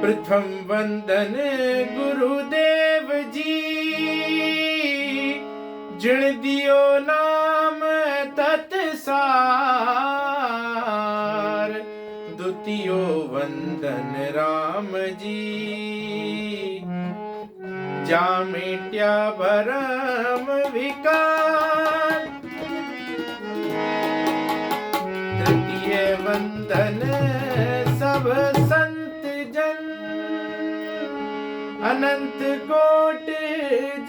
प्रथम वंदन गुरुदेव जी, जिण दियो नाम तत्सार। द्वितीयो वंदन राम जी, जा मिट्या भरम विकार। तृतीय वंदन सब संत जन, अनंत कोट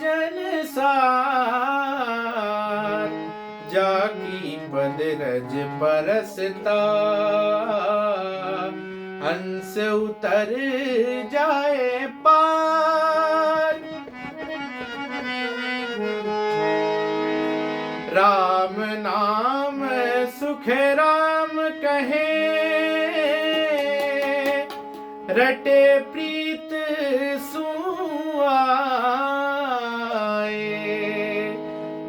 जन सार। जाकी पद रज परसता, हंस उतर जाए पार। राम नाम सुख राम कहे, रटे प्रीत सुआए।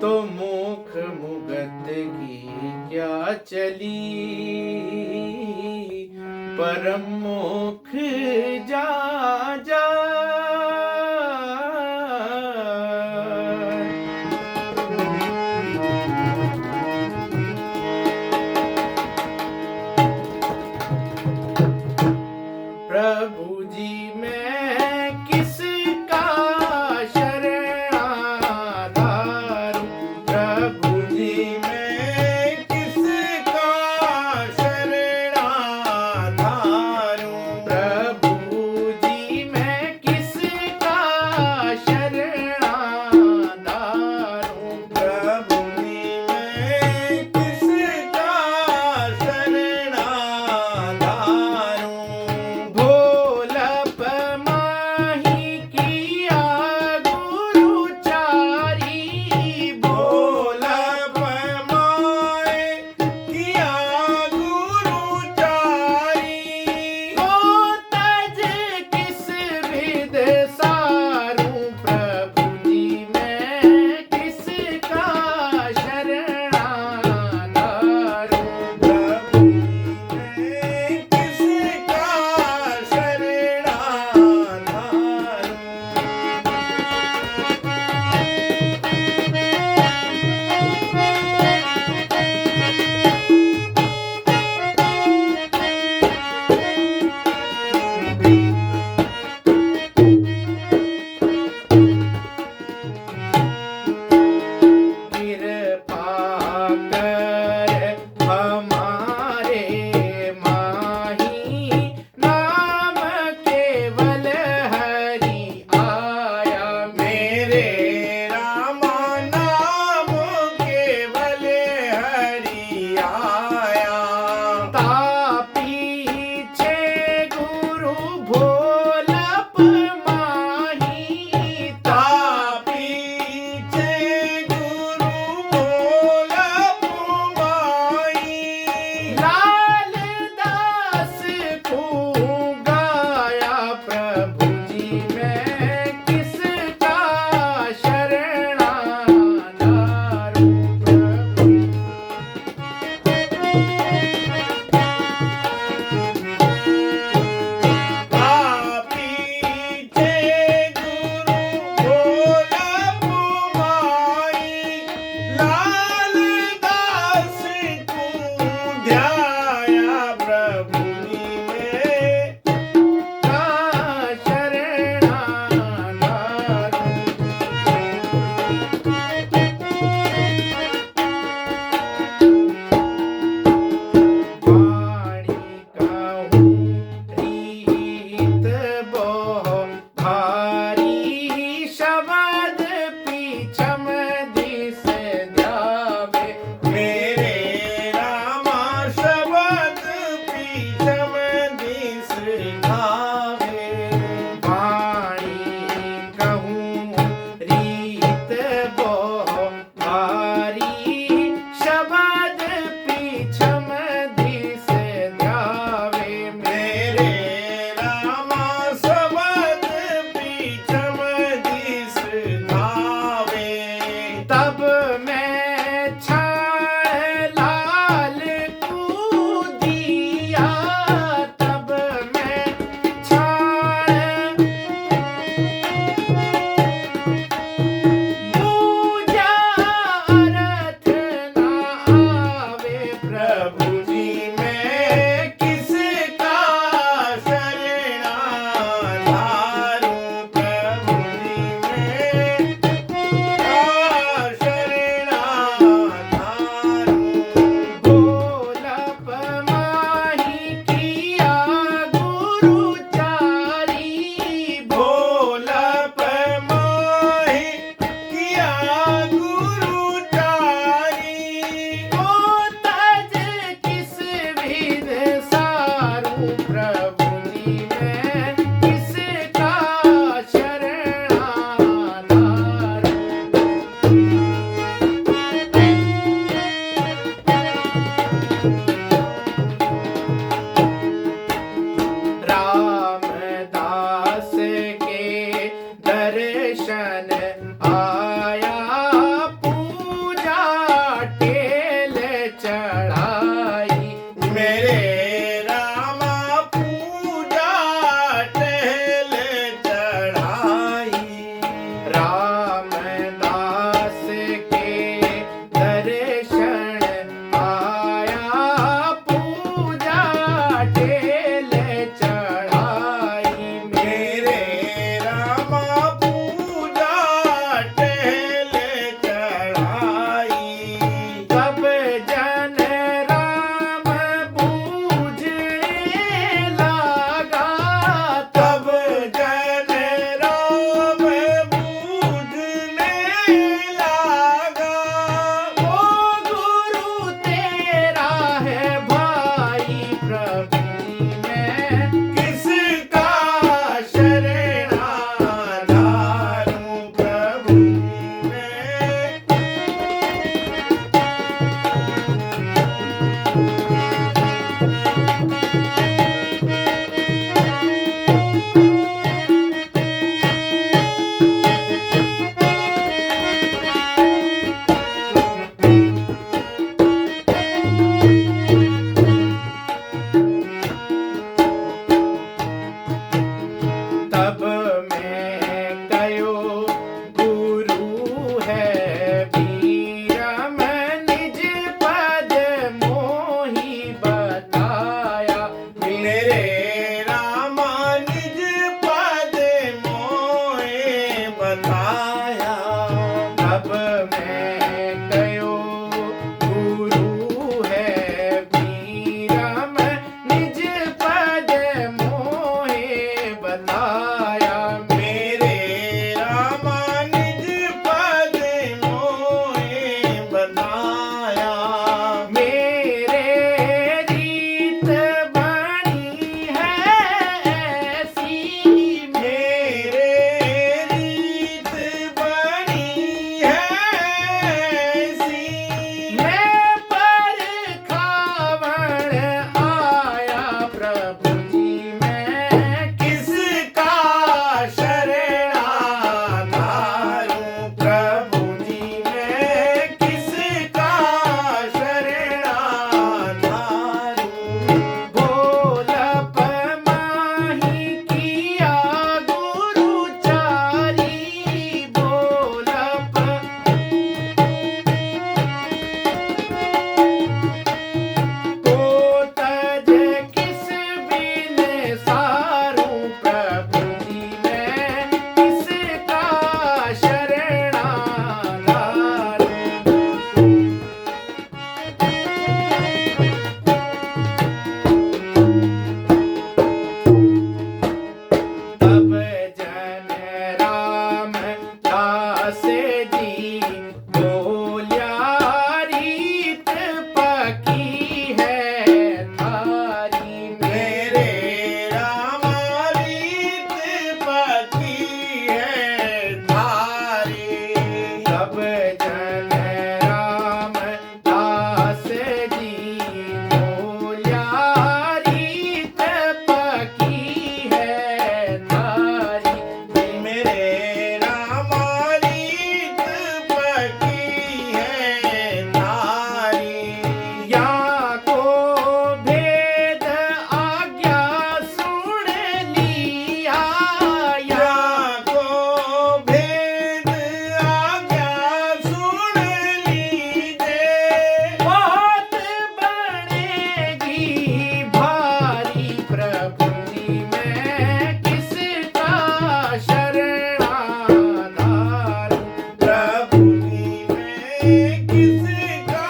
तो मुख मुगत की क्या चली, परम मुख जा जा। प्रभु जी मैं किसका शरण आधारूं। प्रभु जी मैं किसका शरण आधारूं। प्रभु जी मैं किसका शरण आधारूं। प्रभु जी मैं किसका शरण आधारूं। बताया मेरे रामा निज पद मोहे बताया मेरे रीत बनी है ऐसी मेरे रीत बनी है ऐसी मैं पर खावण आया प्रभु जी मैं किसका शरणाधारूं प्रभु जी मैं किसका शरणाधारूं भोलप माही किया गुरुचारी भोलप को तज किस बिन सारूं प्रभु जी मैं किसका शरणाधारूं तब जन राम दास जी बोल्या रीत पकी है थारी मेरे राम रीत पकी है थारी तब जन राम दास जी बोल्या रीत पकी है थारी मेरे राम रीत पकी है नारी या को भेद आज्ञा सुन लिया या को भेद आज्ञा सुन लीजिए बहुत बनेगी भारी प्रभु जी मैं किसका शरणाधारूं प्रभु जी मैं किसका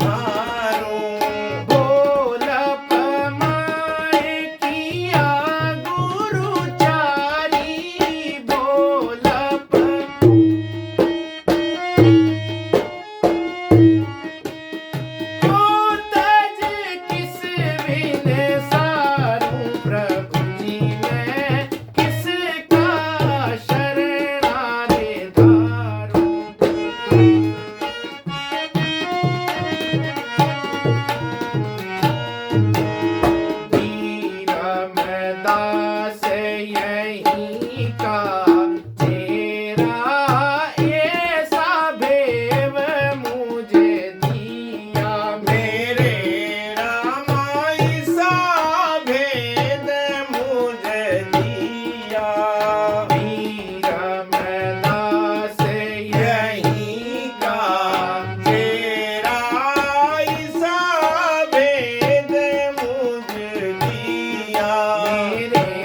शरणाधारूं भोलप माए किया गुरुचारी भोलप को तज किस बिन सारूं प्रभु जी मैं किसका शरणाधारूं रामदास यहीं का तेरा ऐसा भेव मुझे दिया मेरे रामा ऐसा भेद मुझे दिया रामदास यहीं का तेरा ऐसा भेद मुझे दिया मेरे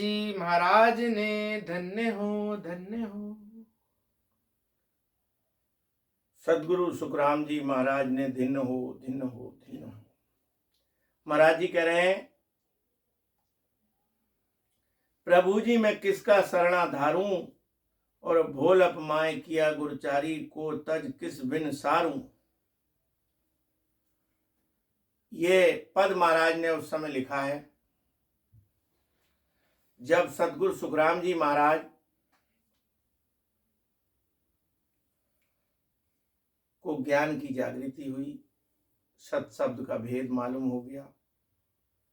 जी महाराज ने धन्य हो धन्य हो। सदगुरु सुखराम जी महाराज ने धन्य हो धन्य हो धन्य हो। महाराज जी कह रहे हैं, प्रभु जी मैं किसका शरणा धारूं, और भोल अपमाय किया गुरचारी को तज किस बिन सारूं। ये पद महाराज ने उस समय लिखा है जब सदगुरु सुखराम जी महाराज को ज्ञान की जागृति हुई, सत शब्द का भेद मालूम हो गया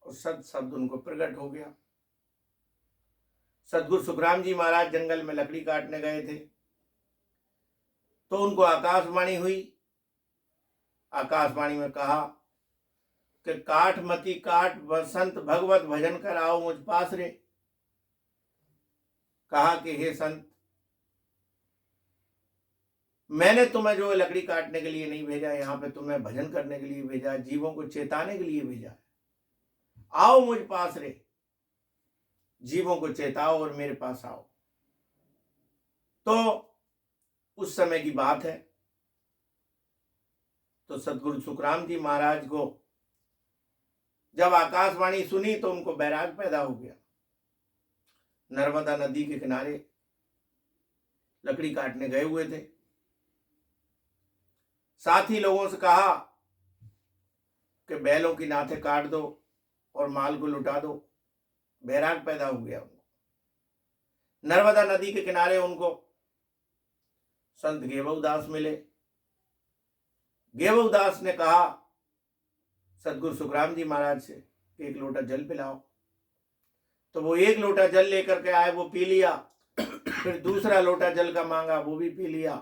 और सत शब्द उनको प्रकट हो गया। सदगुरु सुखराम जी महाराज जंगल में लकड़ी काटने गए थे तो उनको आकाशवाणी हुई। आकाशवाणी में कहा कि काठ मती काट संत भगवत भजन कर आओ मुझ पास रे। कहा कि हे संत, मैंने तुम्हें जो लकड़ी काटने के लिए नहीं भेजा, यहाँ पे तुम्हें भजन करने के लिए भेजा, जीवों को चेताने के लिए भेजा। आओ मुझ पास रे, जीवों को चेताओ और मेरे पास आओ। तो उस समय की बात है। तो सदगुरु सुखराम जी महाराज को जब आकाशवाणी सुनी तो उनको बैराग पैदा हो गया। नर्मदा नदी के किनारे लकड़ी काटने गए हुए थे। साथी लोगों से कहा कि बैलों की नाथें काट दो और माल को लुटा दो। बैराग पैदा हो गया उनको। नर्मदा नदी के किनारे उनको संत गेवउदास मिले। गेवउदास ने कहा सदगुरु सुखराम जी महाराज से कि एक लोटा जल पिलाओ। तो वो एक लोटा जल लेकर के आए, वो पी लिया। फिर दूसरा लोटा जल का मांगा, वो भी पी लिया।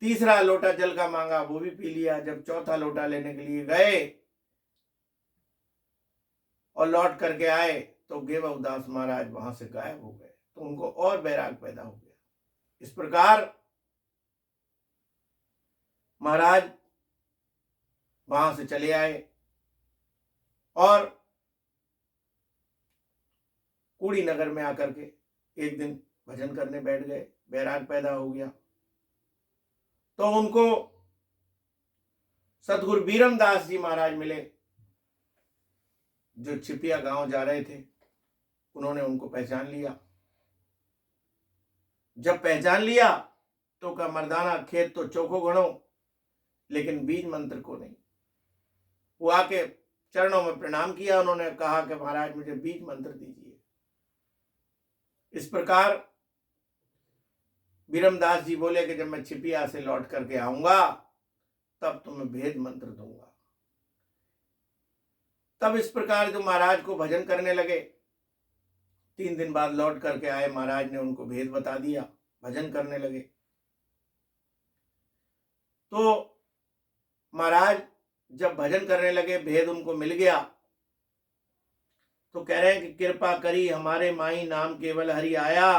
तीसरा लोटा जल का मांगा, वो भी पी लिया। जब चौथा लोटा लेने के लिए गए और लौट करके आए तो गेवउदास महाराज वहां से गायब हो गए। तो उनको और बैराग पैदा हो गया। इस प्रकार महाराज वहां से चले आए और कूड़ी नगर में आकर के एक दिन भजन करने बैठ गए। बैराग पैदा हो गया। तो उनको सतगुरु बीरमदास जी महाराज मिले जो छिपिया गांव जा रहे थे। उन्होंने उनको पहचान लिया। जब पहचान लिया तो का मर्दाना खेत तो चोखो गणो, लेकिन बीज मंत्र को नहीं। वो आके चरणों में प्रणाम किया। उन्होंने कहा कि महाराज मुझे बीज मंत्र दीजिए। इस प्रकार बीरमदास जी बोले कि जब मैं छिपिया से लौट करके आऊंगा तब तुम्हें भेद मंत्र दूंगा। तब इस प्रकार जो महाराज को भजन करने लगे। 3 दिन बाद लौट करके आए, महाराज ने उनको भेद बता दिया, भजन करने लगे। तो महाराज जब भजन करने लगे, भेद उनको मिल गया, तो कह रहे हैं कि कृपा करी हमारे माई नाम केवल हरि आया,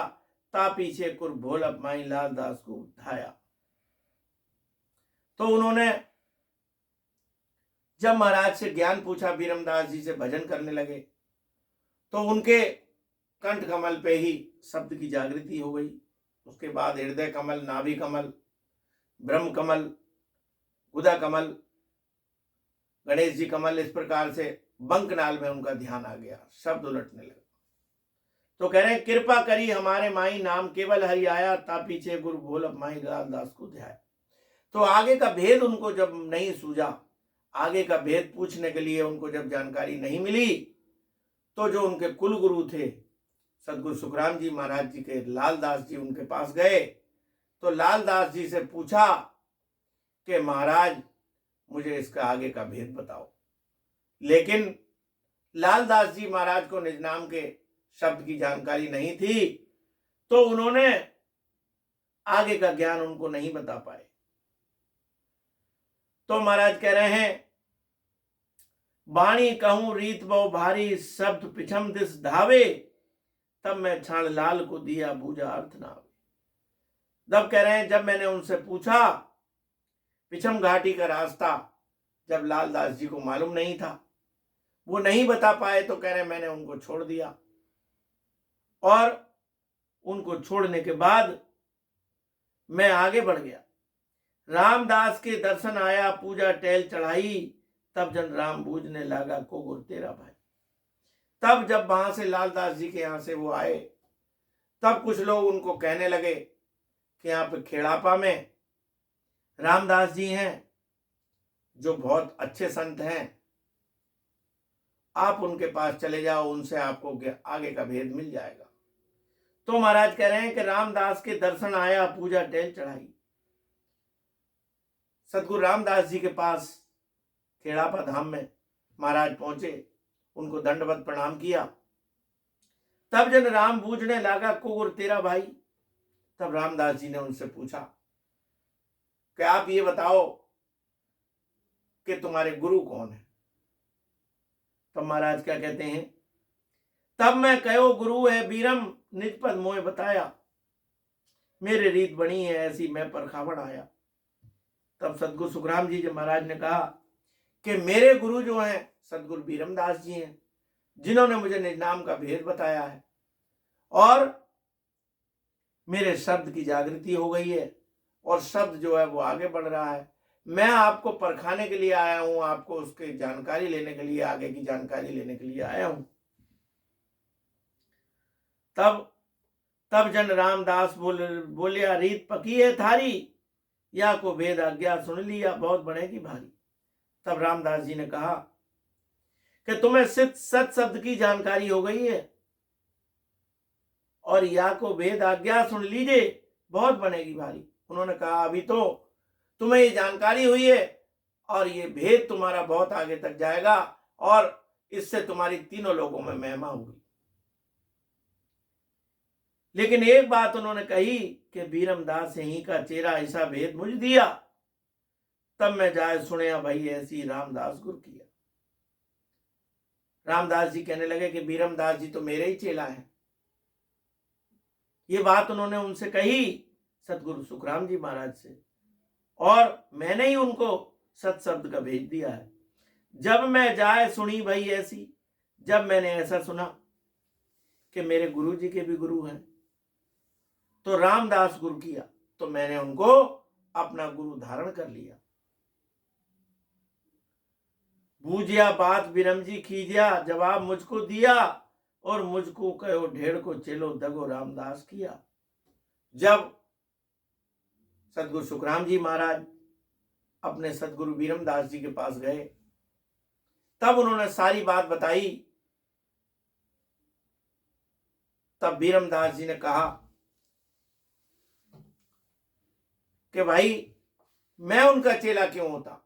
ता पीछे कुर भोल अपमाई लाल दास को उठाया। तो उन्होंने जब महाराज से ज्ञान पूछा, बीरमदास जी से भजन करने लगे, तो उनके कंठ कमल पे ही शब्द की जागृति हो गई। उसके बाद हृदय कमल, नाभि कमल, ब्रह्म कमल, गुदा कमल, गणेश जी कमल, इस प्रकार से बंकनाल में उनका ध्यान आ गया, शब्द उलटने लगे। तो कह रहे हैं कृपा करी हमारे माई नाम केवल हरि आया, ता पीछे गुरु भोल अपमाई लाल दास को ध्याया। तो आगे का भेद उनको जब नहीं सूझा, आगे का भेद पूछने के लिए उनको जब जानकारी नहीं मिली, तो जो उनके कुल गुरु थे सदगुरु सुखराम जी महाराज जी के लालदास जी उनके पास गए। तो लालदास जी से पूछा कि महाराज मुझे इसका आगे का भेद बताओ। लेकिन लालदास जी महाराज को निज नाम के शब्द की जानकारी नहीं थी, तो उन्होंने आगे का ज्ञान उनको नहीं बता पाए। तो महाराज कह रहे हैं बाणी कहूं रीत बहु भारी, शब्द पिछम दिस धावे, तब मैं छाण लाल को दिया बूझा अर्थ नावे। तब कह रहे हैं जब मैंने उनसे पूछा पिछम घाटी का रास्ता, जब लालदास जी को मालूम नहीं था, वो नहीं बता पाए, तो कह रहे मैंने उनको छोड़ दिया। और उनको छोड़ने के बाद मैं आगे बढ़ गया। रामदास के दर्शन आया, पूजा टहल चढ़ाई, तब जन राम बूझने लगा को गुर तेरा भाई। तब जब वहां से लालदास जी के यहां से वो आए, तब कुछ लोग उनको कहने लगे कि यहाँ पे खेड़ापा में रामदास जी हैं जो बहुत अच्छे संत हैं, आप उनके पास चले जाओ, उनसे आपको आगे का भेद मिल जाएगा। तो महाराज कह रहे हैं कि रामदास के दर्शन आया, पूजा टहल चढ़ाई। सतगुरु रामदास जी के पास खेड़ापा धाम में महाराज पहुंचे, उनको दंडवत प्रणाम किया। तब जन राम बूझने लगा को गुर तेरा भाई। तब रामदास जी ने उनसे पूछा कि आप ये बताओ कि तुम्हारे गुरु कौन है। तब महाराज क्या कहते हैं, तब मैं कहो गुरु है बीरम, निज पद मोह बताया, मेरे रीत बनी है ऐसी मैं परखावण आया। तब सतगुरु सुखराम जी जब महाराज ने कहा कि मेरे गुरु जो हैं सतगुरु बीरमदास जी हैं, जिन्होंने मुझे निज नाम का भेद बताया है और मेरे शब्द की जागृति हो गई है और शब्द जो है वो आगे बढ़ रहा है। मैं आपको परखाने के लिए आया हूं, आपको उसकी जानकारी लेने के लिए, आगे की जानकारी लेने के लिए आया हूं। तब जन रामदास बोलिया रीत पकी है थारी, या को भेद आज्ञा सुन लिया बहुत बढ़ेगी भारी। तब रामदास जी ने कहा कि तुम्हें सत शब्द की जानकारी हो गई है और या को भेद आज्ञा सुन लीजिए बहुत बनेगी भारी। उन्होंने कहा अभी तो तुम्हें ये जानकारी हुई है और ये भेद तुम्हारा बहुत आगे तक जाएगा और इससे तुम्हारी तीनों लोगों में महिमा होगी। लेकिन एक बात उन्होंने कही कि बीरमदास ही का चेहरा ऐसा भेद मुझ दिया, तब मैं जाए सुने भाई ऐसी रामदास गुरु किया। रामदास जी कहने लगे कि बीरमदास जी तो मेरे ही चेला है। ये बात उन्होंने उनसे कही सतगुरु सुखराम जी महाराज से, और मैंने ही उनको सत शब्द का भेज दिया है। जब मैं जाए सुनी भाई ऐसी, जब मैंने ऐसा सुना कि मेरे गुरु जी के भी गुरु हैं तो रामदास गुरु किया, तो मैंने उनको अपना गुरु धारण कर लिया। बूझिया बात बिरम जी कीजिया, जवाब मुझको दिया और मुझको कहो ढेड़ को चेलो दगो रामदास किया। जब सतगुरु सुखराम जी महाराज अपने सतगुरु बीरमदास जी के पास गए, तब उन्होंने सारी बात बताई। तब बीरमदास जी ने कहा कि भाई मैं उनका चेला क्यों होता,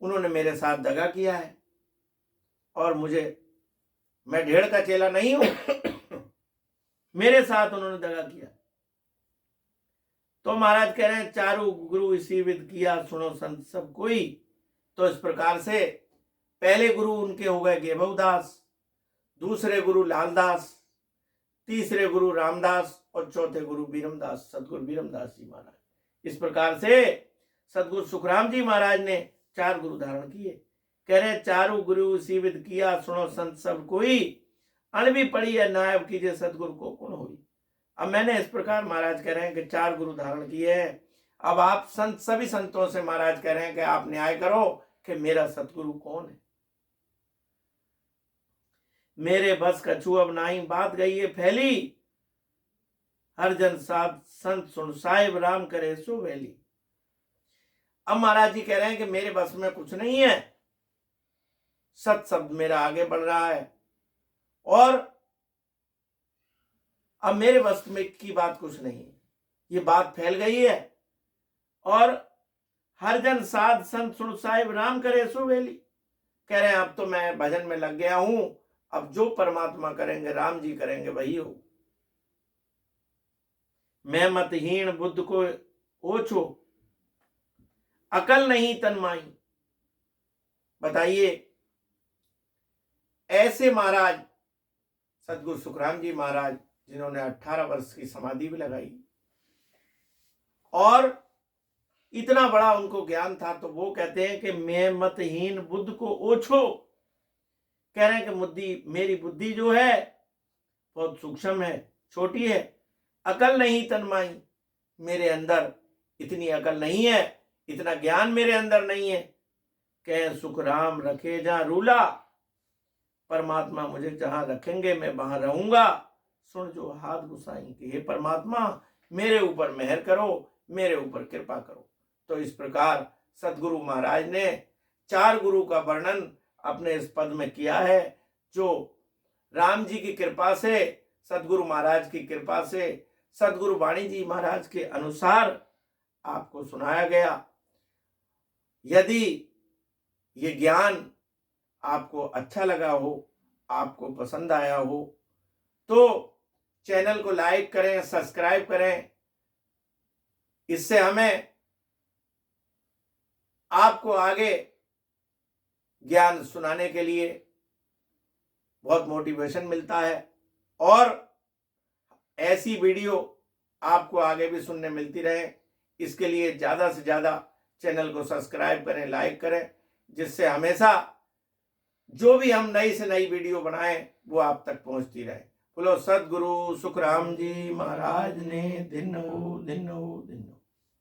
उन्होंने मेरे साथ दगा किया है और मैं ढेड़ का चेला नहीं हूं, मेरे साथ उन्होंने दगा किया। तो महाराज कह रहे हैं चारू गुरु इसी विद किया, सुनो संत सब कोई। तो इस प्रकार से पहले गुरु उनके हो गए गेभवदास, दूसरे गुरु लालदास, तीसरे गुरु रामदास और चौथे गुरु बीरमदास, सतगुरु बीरमदास जी महाराज। इस प्रकार से सतगुरु सुखराम जी महाराज ने 4 गुरु धारण किए। कह रहे चारू गुरु सीवित किया, सुनो संत सब कोई, अणबी पड़ी है नायब कीजिए सतगुरु को कौन हुई। अब मैंने इस प्रकार महाराज कह रहे हैं कि 4 गुरु धारण किए हैं। अब आप सभी संतों से महाराज कह रहे हैं कि आप न्याय करो कि मेरा सतगुरु कौन है। मेरे बस कछु अब नाही, बात गई है फैली, हर जन साध संत सुन साहिब राम करे सो वैली। अब महाराज जी कह रहे हैं कि मेरे बस में कुछ नहीं है, सत शब्द मेरा आगे बढ़ रहा है और अब मेरे बस में की बात कुछ नहीं है, ये बात फैल गई है और हर जन साध संत सुन साहिब राम करे सो वैली। कह रहे हैं अब तो मैं भजन में लग गया हूं, अब जो परमात्मा करेंगे राम जी करेंगे वही हो। मैं मतहीन बुद्ध को ओछो, अकल नहीं तन्माई। बताइए ऐसे महाराज सतगुरु सुखराम जी महाराज जिन्होंने 18 वर्ष की समाधि भी लगाई और इतना बड़ा उनको ज्ञान था, तो वो कहते हैं कि मैं मतहीन बुद्ध को ओछो। कह रहे हैं कि मेरी बुद्धि जो है बहुत सूक्ष्म है, छोटी है। अकल नहीं तन्माई, मेरे अंदर इतनी अकल नहीं है, इतना ज्ञान मेरे अंदर नहीं है। कह सुख राम रखे जहां रूला, परमात्मा मुझे जहां रखेंगे मैं वहां रहूंगा। सुन जो हाथ गुसाई कि हे परमात्मा मेरे ऊपर मेहर करो, मेरे ऊपर कृपा करो। तो इस प्रकार सदगुरु महाराज ने 4 गुरु का वर्णन अपने इस पद में किया है, जो राम जी की कृपा से, सदगुरु महाराज की कृपा से, सदगुरु वाणी जी महाराज के अनुसार आपको सुनाया गया। यदि ये ज्ञान आपको अच्छा लगा हो, आपको पसंद आया हो, तो चैनल को लाइक करें, सब्सक्राइब करें। इससे हमें आपको आगे ज्ञान सुनाने के लिए बहुत मोटिवेशन मिलता है और ऐसी वीडियो आपको आगे भी सुनने मिलती रहे। इसके लिए ज़्यादा से ज़्यादा चैनल को सब्सक्राइब करें, लाइक करें, जिससे हमेशा जो भी हम नई से नई वीडियो बनाएं वो आप तक पहुंचती रहे। बोलो सदगुरु सुखराम जी महाराज ने दिन हो।